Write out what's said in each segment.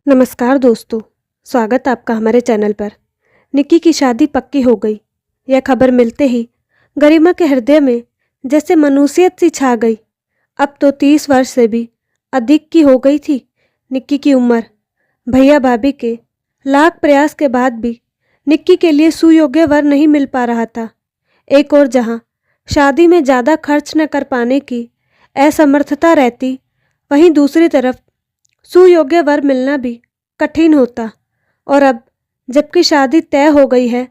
नमस्कार दोस्तों, स्वागत आपका हमारे चैनल पर। निक्की की शादी पक्की हो गई। यह खबर मिलते ही गरिमा के हृदय में जैसे मायूसियत सी छा गई। अब तो 30 वर्ष से भी अधिक की हो गई थी निक्की की उम्र। भैया भाभी के लाख प्रयास के बाद भी निक्की के लिए सुयोग्य वर नहीं मिल पा रहा था। एक और जहां शादी में ज़्यादा खर्च न कर पाने की असमर्थता रहती, वहीं दूसरी तरफ सुयोग्य वर मिलना भी कठिन होता। और अब जबकि शादी तय हो गई है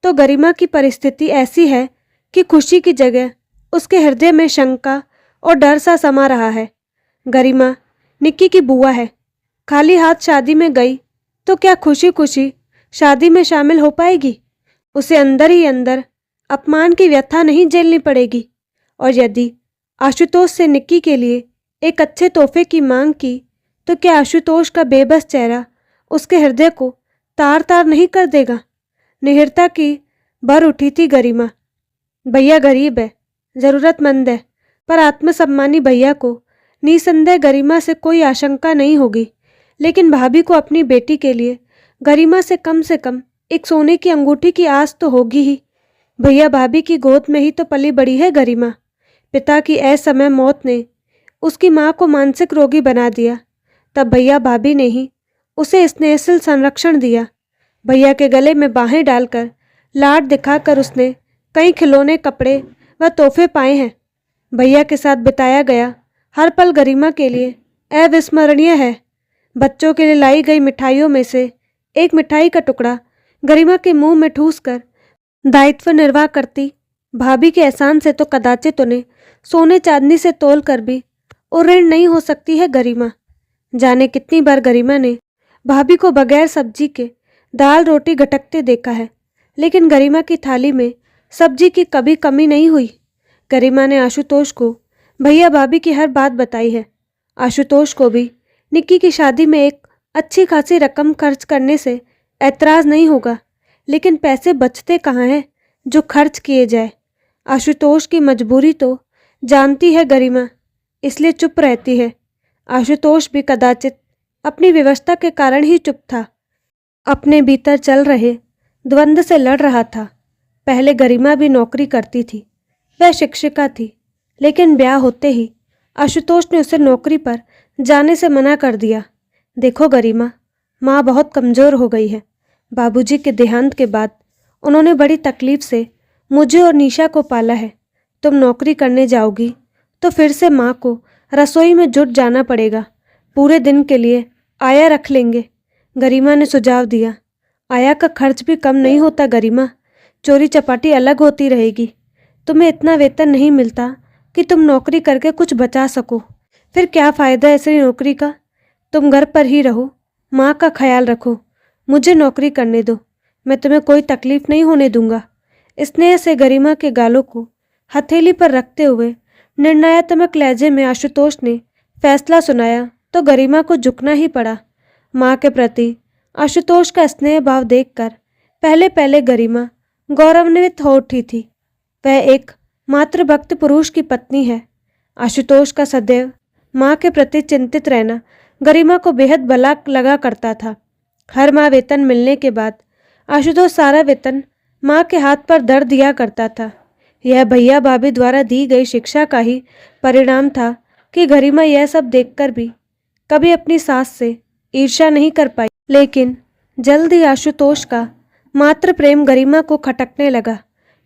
तो गरिमा की परिस्थिति ऐसी है कि खुशी की जगह उसके हृदय में शंका और डर सा समा रहा है। गरिमा निक्की की बुआ है, खाली हाथ शादी में गई तो क्या खुशी खुशी शादी में शामिल हो पाएगी? उसे अंदर ही अंदर अपमान की व्यथा नहीं झेलनी पड़ेगी। और यदि आशुतोष से निक्की के लिए एक अच्छे तोहफे की मांग की तो क्या आशुतोष का बेबस चेहरा उसके हृदय को तार तार नहीं कर देगा? निहिरता की भर उठी थी गरिमा। भैया गरीब है, ज़रूरतमंद है, पर आत्मसम्मानी भैया को निसंदेह गरिमा से कोई आशंका नहीं होगी। लेकिन भाभी को अपनी बेटी के लिए गरिमा से कम एक सोने की अंगूठी की आस तो होगी ही। भैया भाभी की गोद में ही तो पली बड़ी है गरिमा। पिता की असमय मौत ने उसकी माँ को मानसिक रोगी बना दिया, तब भैया भाभी ने ही उसे स्नेहशील संरक्षण दिया। भैया के गले में बाहें डालकर लाड दिखाकर उसने कई खिलौने, कपड़े व तोहफे पाए हैं। भैया के साथ बिताया गया हर पल गरिमा के लिए अविस्मरणीय है। बच्चों के लिए लाई गई मिठाइयों में से एक मिठाई का टुकड़ा गरिमा के मुंह में ठूस कर दायित्व निर्वाह करती भाभी के एहसान से तो कदाचित उन्हें सोने चांदी से तोल कर भी ऋण नहीं हो सकती है गरिमा। जाने कितनी बार गरिमा ने भाभी को बगैर सब्जी के दाल रोटी घटकते देखा है, लेकिन गरिमा की थाली में सब्जी की कभी कमी नहीं हुई। गरिमा ने आशुतोष को भैया भाभी की हर बात बताई है। आशुतोष को भी निक्की की शादी में एक अच्छी खासी रकम खर्च करने से ऐतराज़ नहीं होगा, लेकिन पैसे बचते कहाँ हैं जो खर्च किए जाए? आशुतोष की मजबूरी तो जानती है गरिमा, इसलिए चुप रहती है। आशुतोष भी कदाचित अपनी व्यवस्था के कारण ही चुप था। अपने भीतर चल रहे द्वंद्व से लड़ रहा था। पहले गरिमा भी नौकरी करती थी, वह शिक्षिका थी, लेकिन ब्याह होते ही आशुतोष ने उसे नौकरी पर जाने से मना कर दिया। देखो गरिमा, माँ बहुत कमज़ोर हो गई है। बाबूजी के देहांत के बाद उन्होंने बड़ी तकलीफ से मुझे और निशा को पाला है। तुम नौकरी करने जाओगी तो फिर से माँ को रसोई में जुट जाना पड़ेगा। पूरे दिन के लिए आया रख लेंगे, गरिमा ने सुझाव दिया। आया का खर्च भी कम नहीं होता गरिमा, चोरी चपाटी अलग होती रहेगी। तुम्हें इतना वेतन नहीं मिलता कि तुम नौकरी करके कुछ बचा सको। फिर क्या फ़ायदा ऐसी नौकरी का? तुम घर पर ही रहो, माँ का ख्याल रखो। मुझे नौकरी करने दो, मैं तुम्हें कोई तकलीफ नहीं होने दूंगा। स्नेह से गरिमा के गालों को हथेली पर रखते हुए निर्णयात्मक लहजे में आशुतोष ने फैसला सुनाया तो गरिमा को झुकना ही पड़ा। माँ के प्रति आशुतोष का स्नेह भाव देखकर पहले पहले गरिमा गौरवान्वित हो उठी थी। वह एक मातृभक्त पुरुष की पत्नी है। आशुतोष का सदैव माँ के प्रति चिंतित रहना गरिमा को बेहद भला लगा करता था। हर माह वेतन मिलने के बाद आशुतोष सारा वेतन माँ के हाथ पर धर दिया करता था। यह भैया भाभी द्वारा दी गई शिक्षा का ही परिणाम था कि गरिमा यह सब देखकर भी कभी अपनी सास से ईर्ष्या नहीं कर पाई। लेकिन जल्द ही आशुतोष का मात्र प्रेम गरिमा को खटकने लगा।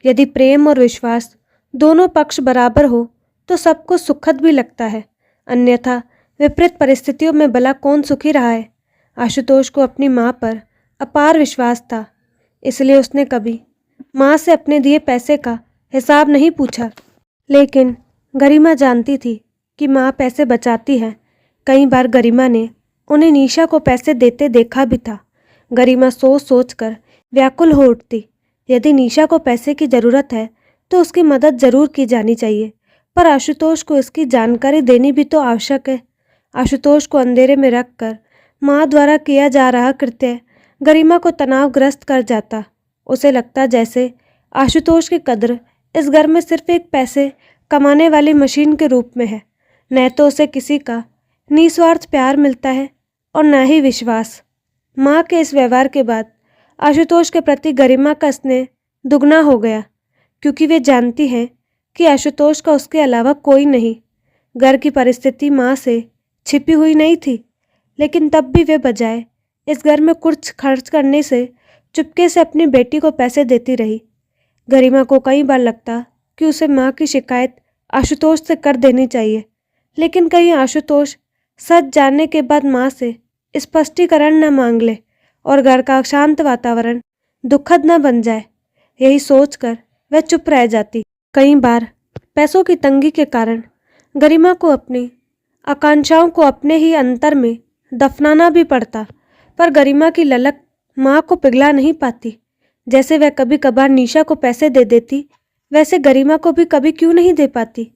यदि प्रेम और विश्वास दोनों पक्ष बराबर हो तो सब कुछ सुखद भी लगता है, अन्यथा विपरीत परिस्थितियों में भला कौन सुखी रहा है? आशुतोष को अपनी माँ पर अपार विश्वास था, इसलिए उसने कभी माँ से अपने दिए पैसे का हिसाब नहीं पूछा। लेकिन गरिमा जानती थी कि माँ पैसे बचाती है। कई बार गरिमा ने उन्हें निशा को पैसे देते देखा भी था। गरिमा सोच सोच कर व्याकुल हो उठती। यदि निशा को पैसे की ज़रूरत है तो उसकी मदद ज़रूर की जानी चाहिए, पर आशुतोष को इसकी जानकारी देनी भी तो आवश्यक है। आशुतोष को अंधेरे में रखकर माँ द्वारा किया जा रहा कृत्य गरिमा को तनावग्रस्त कर जाता। उसे लगता जैसे आशुतोष की कद्र इस घर में सिर्फ एक पैसे कमाने वाली मशीन के रूप में है। न तो उसे किसी का निस्वार्थ प्यार मिलता है, और ना ही विश्वास। माँ के इस व्यवहार के बाद आशुतोष के प्रति गरिमा का स्नेह दुगना हो गया, क्योंकि वे जानती हैं कि आशुतोष का उसके अलावा कोई नहीं। घर की परिस्थिति माँ से छिपी हुई नहीं थी, लेकिन तब भी वे बजाय इस घर में कुछ खर्च करने से चुपके से अपनी बेटी को पैसे देती रही। गरिमा को कई बार लगता कि उसे माँ की शिकायत आशुतोष से कर देनी चाहिए, लेकिन कहीं आशुतोष सच जानने के बाद माँ से स्पष्टीकरण न मांग ले और घर का शांत वातावरण दुखद न बन जाए। यही सोचकर वह चुप रह जाती। कई बार पैसों की तंगी के कारण गरिमा को अपनी आकांक्षाओं को अपने ही अंतर में दफनाना भी पड़ता, पर गरिमा की ललक माँ को पिघला नहीं पाती। जैसे वह कभी कभार निशा को पैसे दे देती, वैसे गरिमा को भी कभी क्यों नहीं दे पाती।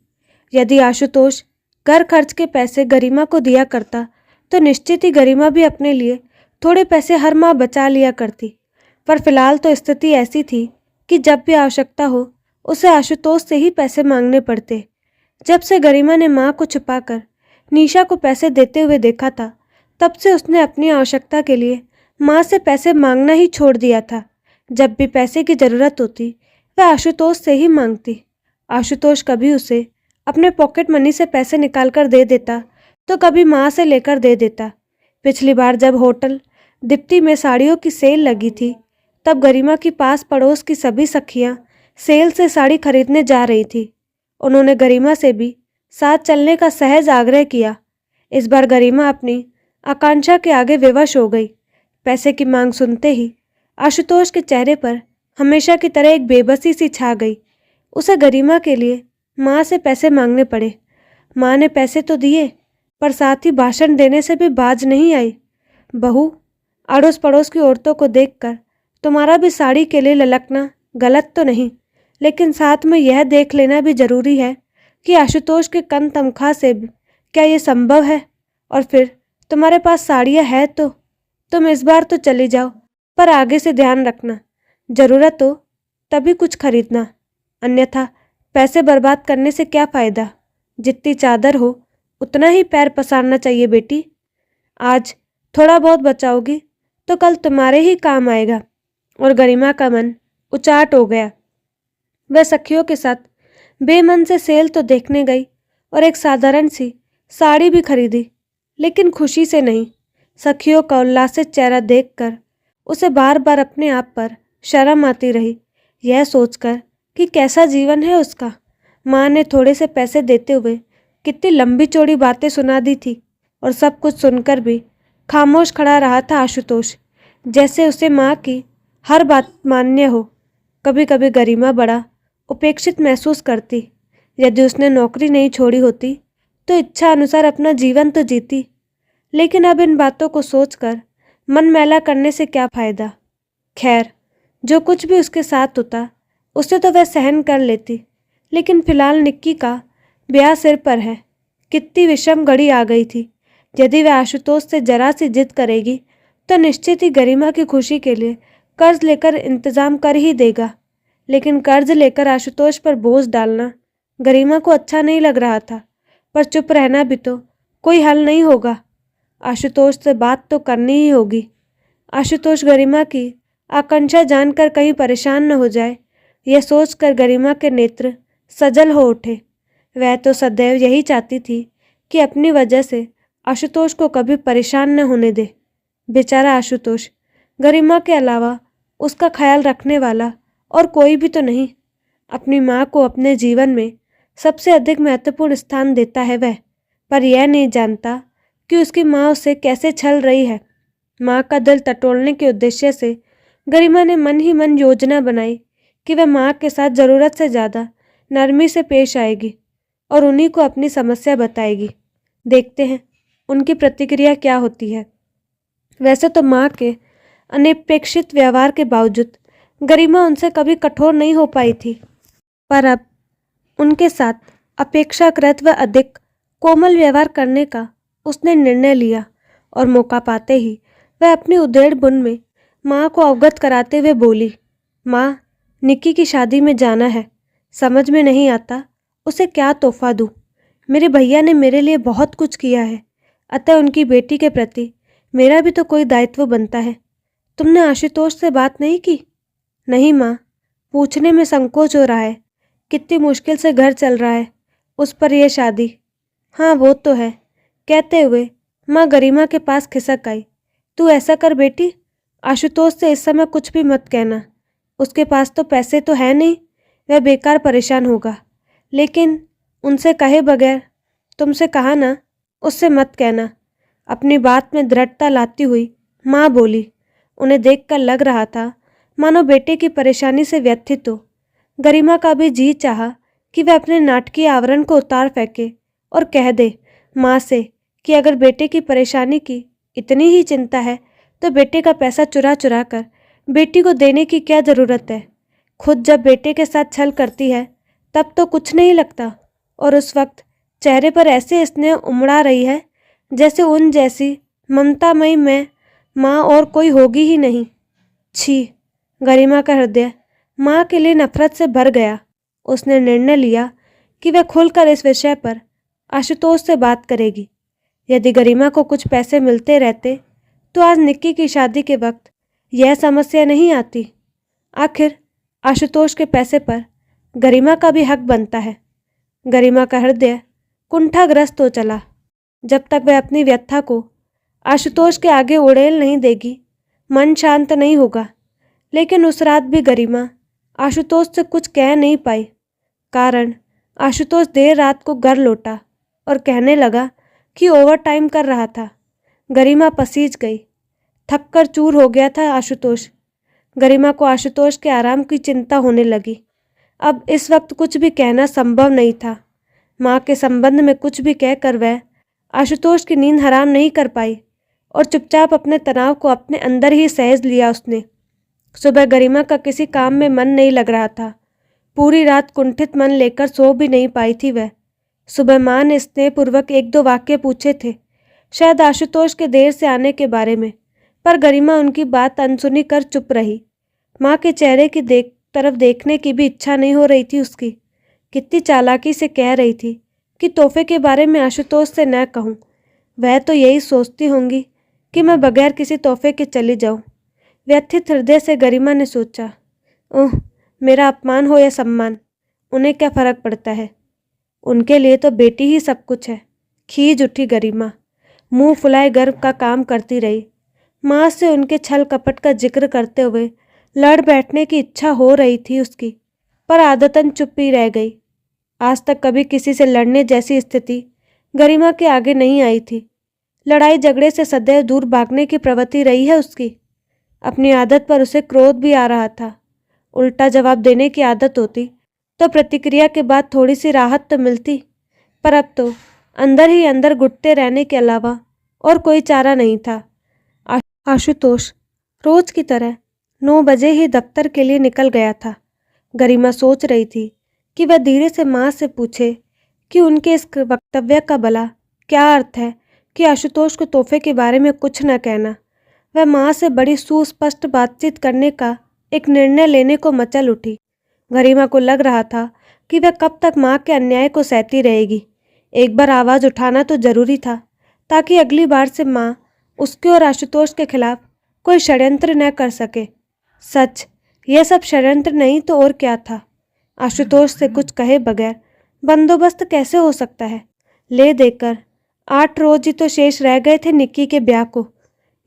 यदि आशुतोष घर खर्च के पैसे गरिमा को दिया करता तो निश्चित ही गरिमा भी अपने लिए थोड़े पैसे हर माह बचा लिया करती। पर फिलहाल तो स्थिति ऐसी थी कि जब भी आवश्यकता हो उसे आशुतोष से ही पैसे मांगने पड़ते। जब से गरिमा ने माँ को छुपाकर निशा को पैसे देते हुए देखा था, तब से उसने अपनी आवश्यकता के लिए माँ से पैसे मांगना ही छोड़ दिया था। जब भी पैसे की ज़रूरत होती वह आशुतोष से ही मांगती। आशुतोष कभी उसे अपने पॉकेट मनी से पैसे निकालकर दे देता तो कभी माँ से लेकर दे देता। पिछली बार जब होटल दीप्ति में साड़ियों की सेल लगी थी, तब गरिमा की पास पड़ोस की सभी सखियाँ सेल से साड़ी खरीदने जा रही थी। उन्होंने गरिमा से भी साथ चलने का सहज आग्रह किया। इस बार गरिमा अपनी आकांक्षा के आगे विवश हो गई। पैसे की मांग सुनते ही आशुतोष के चेहरे पर हमेशा की तरह एक बेबसी सी छा गई। उसे गरिमा के लिए माँ से पैसे मांगने पड़े। माँ ने पैसे तो दिए, पर साथ ही भाषण देने से भी बाज नहीं आई। बहू, अड़ोस पड़ोस की औरतों को देखकर तुम्हारा भी साड़ी के लिए ललकना गलत तो नहीं, लेकिन साथ में यह देख लेना भी जरूरी है कि आशुतोष के कम तनख्वाह से क्या ये संभव है। और फिर तुम्हारे पास साड़ियाँ है तो तुम इस बार तो चली जाओ, पर आगे से ध्यान रखना, ज़रूरत हो तभी कुछ खरीदना, अन्यथा पैसे बर्बाद करने से क्या फ़ायदा। जितनी चादर हो उतना ही पैर पसारना चाहिए बेटी। आज थोड़ा बहुत बचाओगी तो कल तुम्हारे ही काम आएगा। और गरिमा का मन उचाट हो गया। वह सखियों के साथ बेमन से सेल तो देखने गई और एक साधारण सी साड़ी भी खरीदी, लेकिन खुशी से नहीं। सखियों का उल्लासित चेहरा देखकर उसे बार बार अपने आप पर शर्म आती रही, यह सोचकर कि कैसा जीवन है उसका। माँ ने थोड़े से पैसे देते हुए कितनी लंबी चौड़ी बातें सुना दी थी, और सब कुछ सुनकर भी खामोश खड़ा रहा था आशुतोष, जैसे उसे माँ की हर बात मान्य हो। कभी कभी गरिमा बड़ा उपेक्षित महसूस करती। यदि उसने नौकरी नहीं छोड़ी होती तो इच्छा अनुसार अपना जीवन तो जीती, लेकिन अब इन बातों को सोचकर मन मैला करने से क्या फ़ायदा। खैर, जो कुछ भी उसके साथ होता उसे तो वह सहन कर लेती, लेकिन फिलहाल निक्की का ब्याह सिर पर है। कितनी विषम घड़ी आ गई थी। यदि वह आशुतोष से जरा सी जिद करेगी तो निश्चित ही गरिमा की खुशी के लिए कर्ज लेकर इंतजाम कर ही देगा, लेकिन कर्ज लेकर आशुतोष पर बोझ डालना गरिमा को अच्छा नहीं लग रहा था। पर चुप रहना भी तो कोई हल नहीं होगा। आशुतोष से बात तो करनी ही होगी। आशुतोष गरिमा की आकांक्षा जानकर कहीं परेशान न हो जाए, यह सोचकर गरिमा के नेत्र सजल हो उठे। वह तो सदैव यही चाहती थी कि अपनी वजह से आशुतोष को कभी परेशान न होने दे। बेचारा आशुतोष, गरिमा के अलावा उसका ख्याल रखने वाला और कोई भी तो नहीं। अपनी माँ को अपने जीवन में सबसे अधिक महत्वपूर्ण स्थान देता है वह, पर यह नहीं जानता कि उसकी माँ उससे कैसे छल रही है। माँ का दिल टटोलने के उद्देश्य से गरिमा ने मन ही मन योजना बनाई कि वह माँ के साथ ज़रूरत से ज़्यादा नरमी से पेश आएगी और उन्हीं को अपनी समस्या बताएगी। देखते हैं उनकी प्रतिक्रिया क्या होती है। वैसे तो माँ के अनपेक्षित व्यवहार के बावजूद गरिमा उनसे कभी कठोर नहीं हो पाई थी, पर अब उनके साथ अपेक्षाकृत व अधिक कोमल व्यवहार करने का उसने निर्णय लिया, और मौका पाते ही वह अपनी उधेड़ बुन में माँ को अवगत कराते हुए बोली, माँ, निक्की की शादी में जाना है। समझ में नहीं आता उसे क्या तोहफा दूँ। मेरे भैया ने मेरे लिए बहुत कुछ किया है, अतः उनकी बेटी के प्रति मेरा भी तो कोई दायित्व बनता है। तुमने आशुतोष से बात नहीं की? नहीं माँ, पूछने में संकोच हो रहा है। कितनी मुश्किल से घर चल रहा है, उस पर यह शादी। हाँ वो तो है। कहते हुए माँ गरिमा के पास खिसक आई। तू ऐसा कर बेटी, आशुतोष से इस समय कुछ भी मत कहना। उसके पास तो पैसे तो है नहीं, वह बेकार परेशान होगा। लेकिन उनसे कहे बगैर, तुमसे कहा ना, उससे मत कहना। अपनी बात में दृढ़ता लाती हुई माँ बोली। उन्हें देखकर लग रहा था मानो बेटे की परेशानी से व्यथित हो। गरिमा का भी जी चाहा कि वह अपने नाटकीय आवरण को उतार फेंके और कह दे माँ से कि अगर बेटे की परेशानी की इतनी ही चिंता है तो बेटे का पैसा चुरा चुरा कर बेटी को देने की क्या ज़रूरत है। खुद जब बेटे के साथ छल करती है तब तो कुछ नहीं लगता, और उस वक्त चेहरे पर ऐसे स्नेह उमड़ा रही है जैसे उन जैसी ममतामयी माँ और कोई होगी ही नहीं। छी! गरिमा का हृदय माँ के लिए नफरत से भर गया। उसने निर्णय लिया कि वह खुलकर इस विषय पर आशुतोष से बात करेगी। यदि गरिमा को कुछ पैसे मिलते रहते तो आज निक्की की शादी के वक्त यह समस्या नहीं आती। आखिर आशुतोष के पैसे पर गरिमा का भी हक बनता है। गरिमा का हृदय कुंठाग्रस्त हो चला। जब तक वह अपनी व्यथा को आशुतोष के आगे उड़ेल नहीं देगी, मन शांत नहीं होगा। लेकिन उस रात भी गरिमा आशुतोष से कुछ कह नहीं पाई। कारण आशुतोष देर रात को घर लौटा और कहने लगा कि ओवर टाइम कर रहा था। गरिमा पसीज गई। थककर चूर हो गया था आशुतोष। गरिमा को आशुतोष के आराम की चिंता होने लगी। अब इस वक्त कुछ भी कहना संभव नहीं था। माँ के संबंध में कुछ भी कहकर वह आशुतोष की नींद हराम नहीं कर पाई और चुपचाप अपने तनाव को अपने अंदर ही सहेज लिया उसने। सुबह गरिमा का किसी काम में मन नहीं लग रहा था। पूरी रात कुंठित मन लेकर सो भी नहीं पाई थी वह। सुबह माँ ने स्नेहपूर्वक एक दो वाक्य पूछे थे, शायद आशुतोष के देर से आने के बारे में, पर गरिमा उनकी बात अनसुनी कर चुप रही। माँ के चेहरे की तरफ देखने की भी इच्छा नहीं हो रही थी उसकी। कितनी चालाकी से कह रही थी कि तोहफे के बारे में आशुतोष से न कहूँ। वह तो यही सोचती होंगी कि मैं बगैर किसी तोहफे के चली जाऊँ। व्यथित हृदय से गरिमा ने सोचा, ओह, मेरा अपमान हो या सम्मान, उन्हें क्या फ़र्क पड़ता है। उनके लिए तो बेटी ही सब कुछ है। खींच उठी गरिमा, मुंह फुलाए गर्व का काम करती रही। माँ से उनके छल कपट का जिक्र करते हुए लड़ बैठने की इच्छा हो रही थी उसकी, पर आदतन चुप ही रह गई। आज तक कभी किसी से लड़ने जैसी स्थिति गरिमा के आगे नहीं आई थी। लड़ाई झगड़े से सदैव दूर भागने की प्रवृत्ति रही है उसकी। अपनी आदत पर उसे क्रोध भी आ रहा था। उल्टा जवाब देने की आदत होती तो प्रतिक्रिया के बाद थोड़ी सी राहत तो मिलती, पर अब तो अंदर ही अंदर घुटते रहने के अलावा और कोई चारा नहीं था। आशुतोष रोज की तरह 9 बजे ही दफ्तर के लिए निकल गया था। गरिमा सोच रही थी कि वह धीरे से माँ से पूछे कि उनके इस वक्तव्य का भला क्या अर्थ है कि आशुतोष को तोहफे के बारे में कुछ न कहना। वह माँ से बड़ी सुस्पष्ट बातचीत करने का एक निर्णय लेने को मचल उठी। गरिमा को लग रहा था कि वह कब तक माँ के अन्याय को सहती रहेगी। एक बार आवाज़ उठाना तो जरूरी था, ताकि अगली बार से माँ उसके और आशुतोष के खिलाफ कोई षड्यंत्र न कर सके। सच, यह सब षड्यंत्र नहीं तो और क्या था। आशुतोष से कुछ कहे बगैर बंदोबस्त कैसे हो सकता है। ले देकर 8 रोज ही तो शेष रह गए थे निक्की के ब्याह को।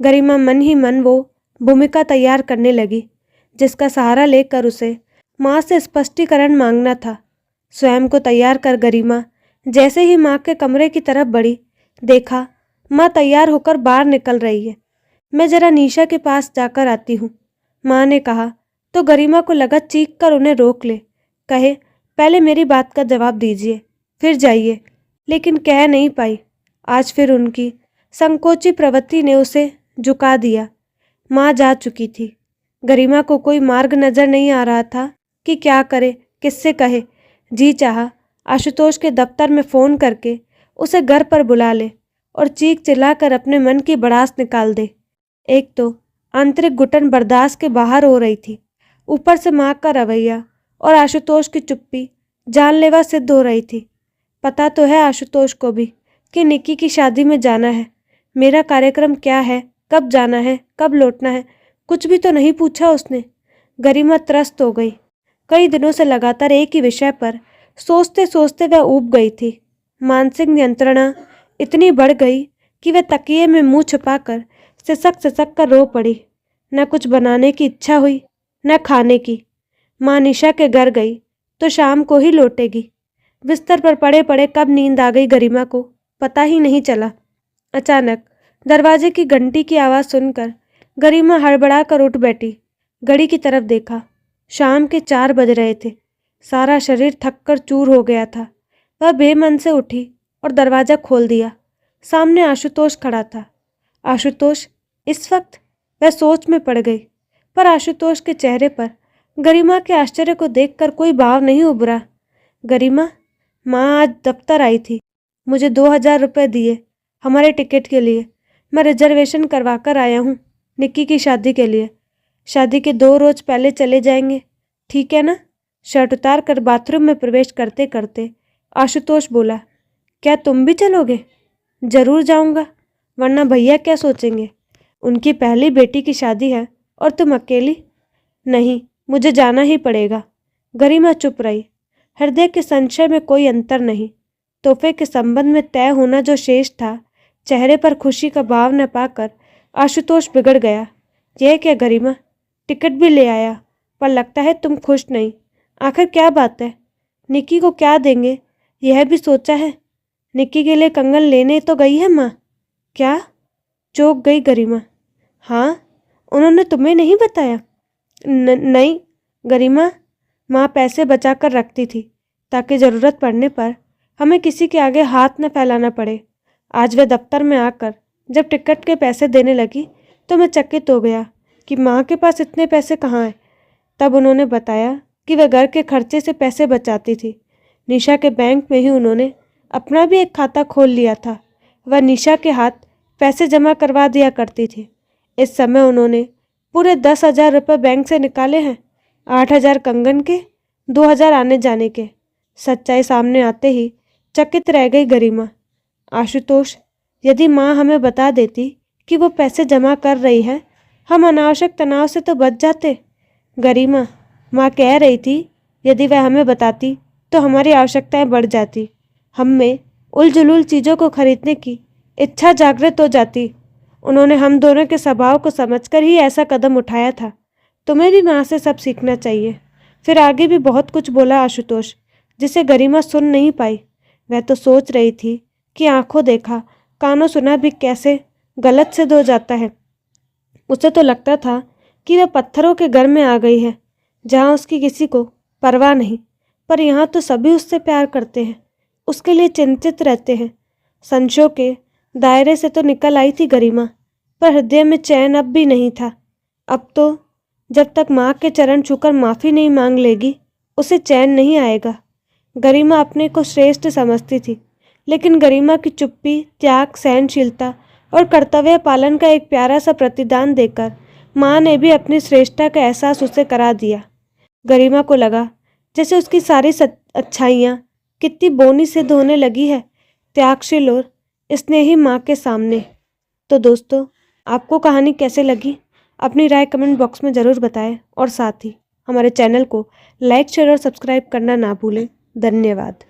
गरिमा मन ही मन वो भूमिका तैयार करने लगी जिसका सहारा लेकर उसे माँ से स्पष्टीकरण मांगना था। स्वयं को तैयार कर गरिमा जैसे ही माँ के कमरे की तरफ बढ़ी, देखा माँ तैयार होकर बाहर निकल रही है। मैं जरा निशा के पास जाकर आती हूँ, माँ ने कहा तो गरिमा को लगा चीख कर उन्हें रोक ले, कहे पहले मेरी बात का जवाब दीजिए फिर जाइए, लेकिन कह नहीं पाई। आज फिर उनकी संकोची प्रवृत्ति ने उसे झुका दिया। माँ जा चुकी थी। गरिमा को कोई मार्ग नजर नहीं आ रहा था कि क्या करे, किससे कहे। जी चाहा आशुतोष के दफ्तर में फ़ोन करके उसे घर पर बुला ले और चीख चिल्लाकर अपने मन की भड़ास निकाल दे। एक तो आंतरिक घुटन बर्दाश्त के बाहर हो रही थी, ऊपर से माँ का रवैया और आशुतोष की चुप्पी जानलेवा सिद्ध हो रही थी। पता तो है आशुतोष को भी कि निक्की की शादी में जाना है, मेरा कार्यक्रम क्या है, कब जाना है, कब लौटना है, कुछ भी तो नहीं पूछा उसने। गरिमा त्रस्त हो गई। कई दिनों से लगातार एक ही विषय पर सोचते सोचते वह ऊब गई थी। मानसिक यंत्रणा इतनी बढ़ गई कि वह तकिए में मुंह छुपाकर सिसक कर रो पड़ी। न कुछ बनाने की इच्छा हुई, न खाने की। माँ निशा के घर गई तो शाम को ही लौटेगी। बिस्तर पर पड़े पड़े कब नींद आ गई गरिमा को पता ही नहीं चला। अचानक दरवाजे की घंटी की आवाज़ सुनकर गरिमा हड़बड़ा कर उठ बैठी। घड़ी की तरफ देखा। शाम के 4 बज रहे थे। सारा शरीर थक कर चूर हो गया था। वह बेमन से उठी और दरवाज़ा खोल दिया। सामने आशुतोष खड़ा था। आशुतोष इस वक्त? वह सोच में पड़ गई, पर आशुतोष के चेहरे पर गरिमा के आश्चर्य को देखकर कोई भाव नहीं उभरा। गरिमा, माँ आज दफ्तर आई थी, मुझे 2000 रुपये दिए हमारे टिकट के लिए। मैं रिजर्वेशन करवा कर आया हूँ निक्की की शादी के लिए। शादी के 2 रोज पहले चले जाएंगे, ठीक है ना? शर्ट उतार कर बाथरूम में प्रवेश करते करते आशुतोष बोला, क्या तुम भी चलोगे? जरूर जाऊंगा, वरना भैया क्या सोचेंगे? उनकी पहली बेटी की शादी है और तुम अकेली? नहीं, मुझे जाना ही पड़ेगा। गरिमा चुप रही। हृदय के संशय में कोई अंतर नहीं। तोहफे के संबंध में तय होना जो शेष था, चेहरे पर खुशी का भाव न पाकर आशुतोष बिगड़ गया। यह क्या गरिमा, टिकट भी ले आया, पर लगता है तुम खुश नहीं। आखिर क्या बात है? निक्की को क्या देंगे यह भी सोचा है? निक्की के लिए कंगन लेने तो गई है माँ? क्या? चौंक गई गरिमा। हाँ, उन्होंने तुम्हें नहीं बताया? नहीं गरिमा, माँ पैसे बचा कर रखती थी ताकि ज़रूरत पड़ने पर हमें किसी के आगे हाथ न फैलाना पड़े। आज वह दफ्तर में आकर जब टिकट के पैसे देने लगी तो मैं चकित हो गया कि माँ के पास इतने पैसे कहाँ हैं। तब उन्होंने बताया कि वह घर के खर्चे से पैसे बचाती थी। निशा के बैंक में ही उन्होंने अपना भी एक खाता खोल लिया था। वह निशा के हाथ पैसे जमा करवा दिया करती थी। इस समय उन्होंने पूरे 10,000 रुपये बैंक से निकाले हैं। 8,000 कंगन के, 2,000 आने जाने के। सच्चाई सामने आते ही चकित रह गई गरिमा। आशुतोष, यदि माँ हमें बता देती कि वो पैसे जमा कर रही है, हम अनावश्यक तनाव से तो बच जाते। गरिमा, माँ कह रही थी यदि वह हमें बताती तो हमारी आवश्यकताएं बढ़ जाती। हम में उलझुल चीज़ों को खरीदने की इच्छा जागृत हो जाती। उन्होंने हम दोनों के स्वभाव को समझकर ही ऐसा कदम उठाया था। तुम्हें भी माँ से सब सीखना चाहिए। फिर आगे भी बहुत कुछ बोला आशुतोष, जिसे गरिमा सुन नहीं पाई। वह तो सोच रही थी कि आंखों देखा कानों सुना भी कैसे गलत सिद्ध हो जाता है। उसे तो लगता था कि वह पत्थरों के घर में आ गई है, जहाँ उसकी किसी को परवाह नहीं। पर यहाँ तो सभी उससे प्यार करते हैं, उसके लिए चिंतित रहते हैं। संशयों के दायरे से तो निकल आई थी गरिमा, पर हृदय में चैन अब भी नहीं था। अब तो जब तक माँ के चरण छूकर माफ़ी नहीं मांग लेगी, उसे चैन नहीं आएगा। गरिमा अपने को श्रेष्ठ समझती थी, लेकिन गरिमा की चुप्पी, त्याग, सहनशीलता और कर्तव्य पालन का एक प्यारा सा प्रतिदान देकर माँ ने भी अपनी श्रेष्ठता का एहसास उसे करा दिया। गरिमा को लगा जैसे उसकी सारी अच्छाइयाँ कितनी बोनी सिद्ध होने लगी है, त्यागशील और स्नेही माँ के सामने। तो दोस्तों, आपको कहानी कैसे लगी अपनी राय कमेंट बॉक्स में ज़रूर बताएं और साथ ही हमारे चैनल को लाइक, शेयर और सब्सक्राइब करना ना भूलें। धन्यवाद।